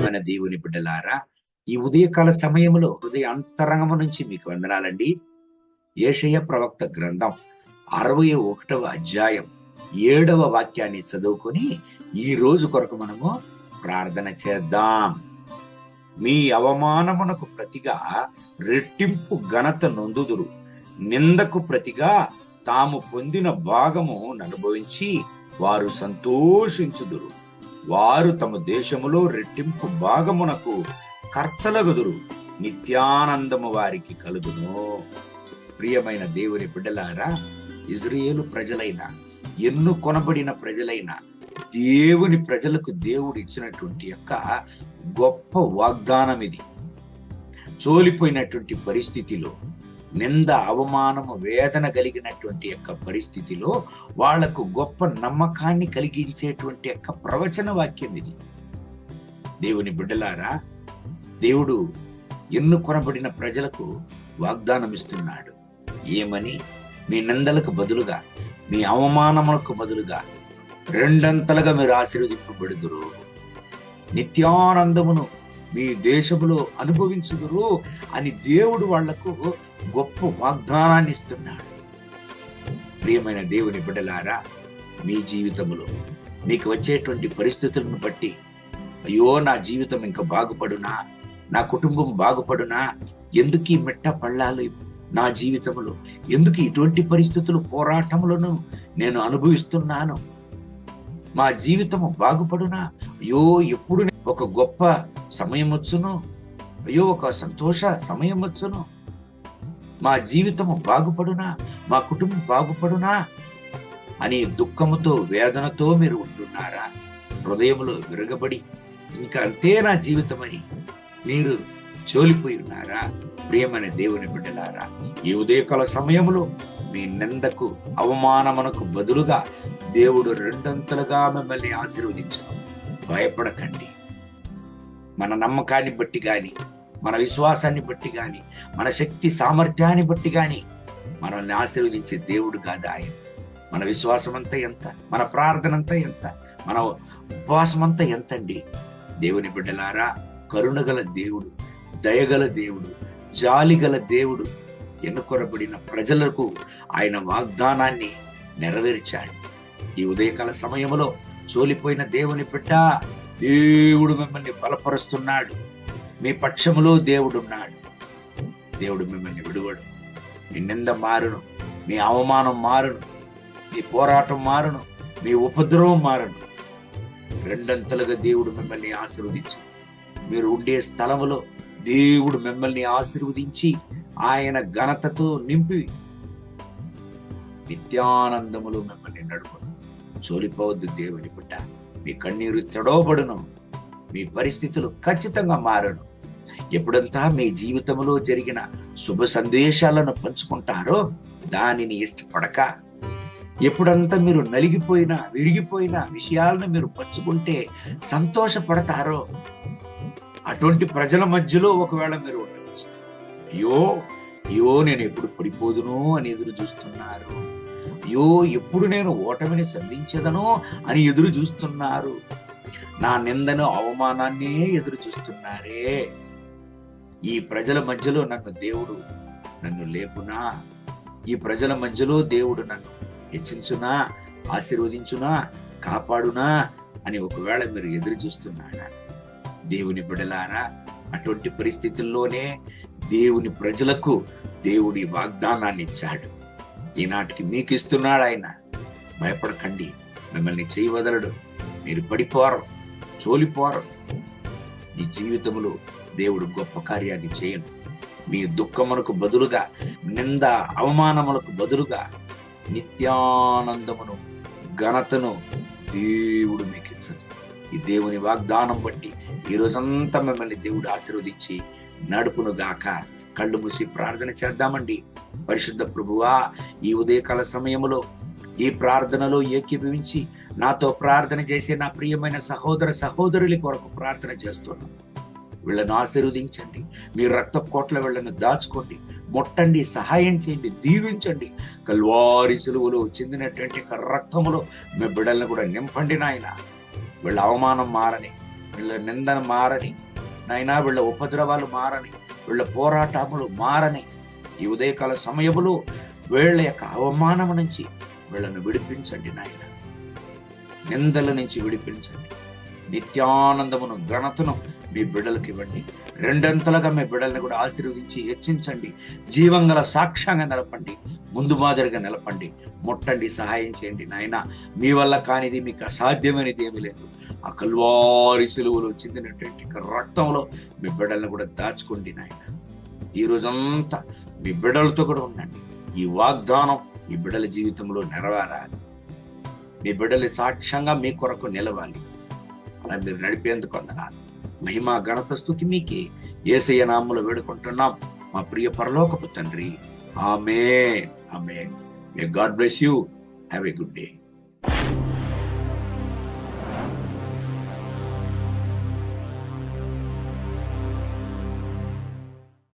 ప్రియమైన దేవుని బిడ్డలారా, ఈ ఉదయకాల సమయంలో హృదయ అంతరంగము నుంచి మీకు వందనాలండి. యేషయ్య ప్రవక్త గ్రంథం 61వ అధ్యాయం 7వ వాక్యాన్ని చదువుకొని ఈ రోజు కొరకు మనము ప్రార్థన చేద్దాం. మీ అవమానమునకు ప్రతిగా రెట్టింపు ఘనత నొందుదురు, నిందకు ప్రతిగా తాము పొందిన భాగము అనుభవించి వారు సంతోషించుదురు. వారు తమ దేశములో రెట్టింపు భాగమునకు కర్తలగుదురు, నిత్యానందము వారికి కలుగును. ప్రియమైన దేవుని బిడ్డలారా, ఇజ్రాయేలు ప్రజలైన, ఎన్నుకొనబడిన ప్రజలైన దేవుని ప్రజలకు దేవుడు ఇచ్చినటువంటి యొక్క గొప్ప వాగ్దానం ఇది. చోలిపోయినటువంటి పరిస్థితిలో, నింద, అవమానము, వేదన కలిగినటువంటి యొక్క పరిస్థితిలో వాళ్లకు గొప్ప నమ్మకాన్ని కలిగించేటువంటి యొక్క ప్రవచన వాక్యం ఇది. దేవుని బిడ్డలారా, దేవుడు ఎన్నుకొనబడిన ప్రజలకు వాగ్దానం ఇస్తున్నాడు. ఏమని? మీ నిందలకు బదులుగా, మీ అవమానములకు బదులుగా రెండంతలుగా మీరు ఆశీర్వదింపబడుదురు, నిత్యానందమును మీ దేశములో అనుభవించుదురు అని దేవుడు వాళ్లకు గొప్ప వాగ్దానాన్ని ఇస్తున్నాడు. ప్రియమైన దేవుని బిడ్డలారా, మీ జీవితంలో మీకు వచ్చేటువంటి పరిస్థితులను బట్టి, అయ్యో నా జీవితం ఇంకా బాగుపడునా, నా కుటుంబం బాగుపడునా, ఎందుకు ఈ మెట్ట పళ్ళాలు నా జీవితంలో, ఎందుకు ఇటువంటి పరిస్థితులు, పోరాటములను నేను అనుభవిస్తున్నాను, మా జీవితము బాగుపడునా, అయ్యో ఎప్పుడు ఒక గొప్ప సమయం వచ్చును, అయ్యో ఒక సంతోష సమయం వచ్చును, మా జీవితము బాగుపడునా, మా కుటుంబం బాగుపడునా అని దుఃఖముతో, వేదనతో మీరు ఉంటున్నారా? హృదయంలో విరగబడి ఇంకా అంతే నా జీవితం అని మీరు చోలిపోయి ఉన్నారా? ప్రియమైన దేవుని బిడ్డలారా, ఈ ఉదయకాల సమయంలో మీ నిందకు, అవమానమునకు బదులుగా దేవుడు రెండంతలుగా మిమ్మల్ని ఆశీర్వదించను. భయపడకండి. మన నమ్మకాన్ని బట్టి గాని, మన విశ్వాసాన్ని బట్టి గాని, మన శక్తి సామర్థ్యాన్ని బట్టి గాని మనల్ని ఆశీర్వదించే దేవుడు కాదు ఆయన. మన విశ్వాసం అంతా ఎంత, మన ప్రార్థన అంతా ఎంత, మన ఉపవాసం అంతా ఎంతండి? దేవుని బిడ్డలారా, కరుణగల దేవుడు, దయగల దేవుడు, జాలిగల దేవుడు ఎన్నుకొనబడిన ప్రజలకు ఆయన వాగ్దానాన్ని నెరవేర్చాడు. ఈ ఉదయకాల సమయంలో చోలిపోయిన దేవుని బిడ్డ, దేవుడు మిమ్మల్ని బలపరుస్తున్నాడు. మీ పక్షములో దేవుడున్నాడు. దేవుడు మిమ్మల్ని విడువడు. మీ నింద మారును, మీ అవమానం మారును, మీ పోరాటం మారును, మీ ఉపద్రవం మారును. రెండంతలుగా దేవుడు మిమ్మల్ని ఆశీర్వదించు. మీరు ఉండే స్థలములో దేవుడు మిమ్మల్ని ఆశీర్వదించి ఆయన ఘనతతో నింపి నిత్యానందములో మిమ్మల్ని నడుపును. చోలిపోవద్దు దేవుని బిడ్డ. మీ కన్నీరు తడవబడును, మీ పరిస్థితులు ఖచ్చితంగా మారును. ఎప్పుడంతా మీ జీవితంలో జరిగిన శుభ సందేశాలను పంచుకుంటారో దానిని ఇష్టపడక, ఎప్పుడంతా మీరు నలిగిపోయిన, విరిగిపోయిన విషయాలను మీరు పంచుకుంటే సంతోషపడతారో అటువంటి ప్రజల మధ్యలో ఒకవేళ మీరు ఉండవచ్చు. అయ్యో నేను ఎప్పుడు పడిపోదును అని ఎదురు చూస్తున్నారు. అయ్యో ఎప్పుడు నేను ఓటమిని సంధించదను అని ఎదురు చూస్తున్నారు. నా నిందను, అవమానాన్నే ఎదురు చూస్తున్నారే. ఈ ప్రజల మధ్యలో దేవుడు నన్ను లేపునా, ఈ ప్రజల మధ్యలో దేవుడు నన్ను హెచ్చించునా, ఆశీర్వదించునా, కాపాడునా అని ఒకవేళ మీరు ఎదురు చూస్తున్నారా? దేవుని బిడ్డలారా, అటువంటి పరిస్థితుల్లోనే దేవుని ప్రజలకు దేవుడి వాగ్దానాన్ని ఇచ్చాడు. ఈనాటికి మీకు ఇస్తున్నాడు ఆయన. భయపడకండి, మిమ్మల్ని చేయి వదలడు. మీరు పడిపోరు, చోలిపోరు. మీ జీవితంలో దేవుడు గొప్ప కార్యాన్ని చేయను. మీ దుఃఖమునకు బదులుగా, నింద, అవమానములకు బదులుగా నిత్యానందమును, ఘనతను దేవుడు మీకు ఇచ్చదు. ఈ దేవుని వాగ్దానం బట్టి ఈ రోజంతా మిమ్మల్ని దేవుడు ఆశీర్వదించి నడుపును గాక. కళ్ళు మూసి ప్రార్థన చేద్దామండి. పరిశుద్ధ ప్రభువా, ఈ ఉదయకాల సమయంలో ఈ ప్రార్థనలో ఏకీభవించి నాతో ప్రార్థన చేసే నా ప్రియమైన సహోదర సహోదరుల కొరకు ప్రార్థన చేస్తున్నాను. వీళ్ళను ఆశీర్వదించండి. మీ రక్త కోట్ల వీళ్ళను దాచుకోండి, ముట్టండి, సహాయం చేయండి, దీవించండి. కల్వారి సిలువలో చెందినటువంటి రక్తములో మీ బిడ్డలను కూడా నింపండి నాయన. వీళ్ళ అవమానం మారని, వీళ్ళ నిందన మారని నాయనా, వీళ్ళ ఉపద్రవాలు మారని, వీళ్ళ పోరాటములు మారని, ఈ ఉదయకాల సమయములో వీళ్ళ యొక్క అవమానము నుంచి వీళ్ళను విడిపించండి నాయన. నిందల నుంచి విడిపించండి. నిత్యానందమును, ఘనతను మీ బిడ్డలకు ఇవ్వండి. రెండంతలుగా మీ బిడ్డల్ని కూడా ఆశీర్వదించి హెచ్చించండి. జీవంగల సాక్ష్యంగా నిలపండి, ముందు మాదిరిగా నిలపండి. ముట్టండి, సహాయం చేయండి నాయన. మీ వల్ల కానిది, మీకు అసాధ్యమైనది ఏమీ లేదు. ఆ కల్వారి సిలువలో చెందినటువంటి రక్తంలో మీ బిడ్డలను కూడా దాచుకోండి నాయన. ఈ రోజంతా మీ బిడ్డలతో కూడా ఉండండి. ఈ వాగ్దానం ఈ బిడ్డల జీవితంలో నెరవేరాలి. మీ బిడ్డల సాక్ష్యంగా మీ కొరకు నిలవాలి. అలా మీరు నడిపేందుకు వందనాలు. మహిమ, ఘనత, స్తుతి మీకే. యేసయ్య నామములో వేడుకుంటున్నాం మా ప్రియ పరలోకపు తండ్రి. ఆమేన్. ఆమేన్. May God bless you. Have a good day.